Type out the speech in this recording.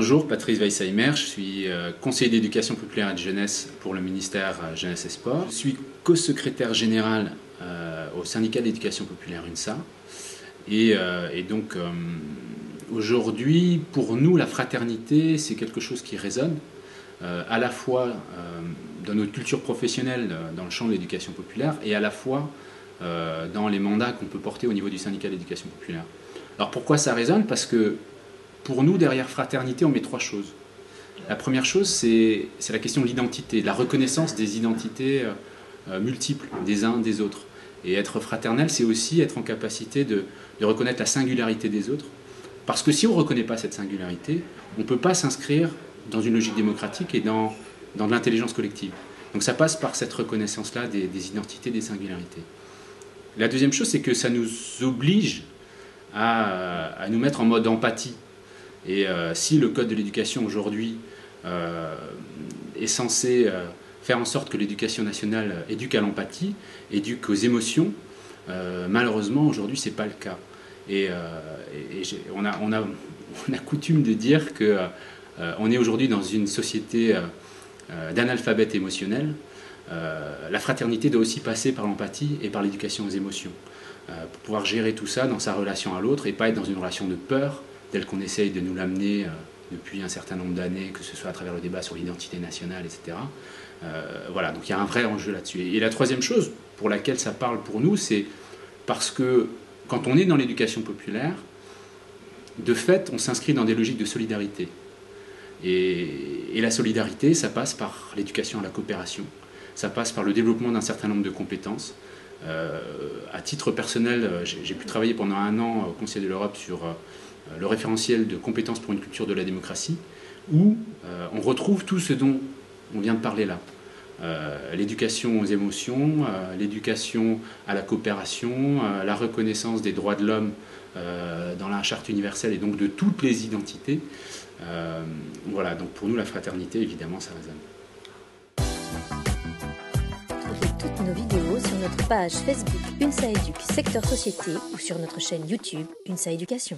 Bonjour, Patrice Weissheimer, je suis conseiller d'éducation populaire et de jeunesse pour le ministère Jeunesse et Sport. Je suis co-secrétaire général au syndicat d'éducation populaire UNSA. Et donc aujourd'hui, pour nous, la fraternité, c'est quelque chose qui résonne à la fois dans notre culture professionnelle dans le champ de l'éducation populaire et à la fois dans les mandats qu'on peut porter au niveau du syndicat d'éducation populaire. Alors pourquoi ça résonne? Parce que pour nous, derrière fraternité, on met trois choses. La première chose, c'est la question de l'identité, la reconnaissance des identités multiples des uns des autres. Et être fraternel, c'est aussi être en capacité de reconnaître la singularité des autres. Parce que si on ne reconnaît pas cette singularité, on ne peut pas s'inscrire dans une logique démocratique et dans de l'intelligence collective. Donc ça passe par cette reconnaissance-là des identités, des singularités. La deuxième chose, c'est que ça nous oblige à nous mettre en mode empathie. Et si le Code de l'éducation aujourd'hui est censé faire en sorte que l'éducation nationale éduque à l'empathie, éduque aux émotions, malheureusement aujourd'hui c'est pas le cas. Et on a coutume de dire qu'on est aujourd'hui dans une société d'analphabètes émotionnels. La fraternité doit aussi passer par l'empathie et par l'éducation aux émotions, pour pouvoir gérer tout ça dans sa relation à l'autre et pas être dans une relation de peur, tel qu'on essaye de nous l'amener depuis un certain nombre d'années, que ce soit à travers le débat sur l'identité nationale, etc. Voilà, donc il y a un vrai enjeu là-dessus. Et la troisième chose pour laquelle ça parle pour nous, c'est parce que quand on est dans l'éducation populaire, de fait, on s'inscrit dans des logiques de solidarité. Et la solidarité, ça passe par l'éducation à la coopération, ça passe par le développement d'un certain nombre de compétences. À titre personnel, j'ai pu travailler pendant 1 an au Conseil de l'Europe sur le référentiel de compétences pour une culture de la démocratie, où on retrouve tout ce dont on vient de parler là. L'éducation aux émotions, l'éducation à la coopération, la reconnaissance des droits de l'homme dans la charte universelle et donc de toutes les identités. Voilà, donc pour nous la fraternité, évidemment, ça résonne. Retrouvez toutes nos vidéos sur notre page Facebook UNSA Éduc Secteur Société ou sur notre chaîne YouTube UNSA Éducation.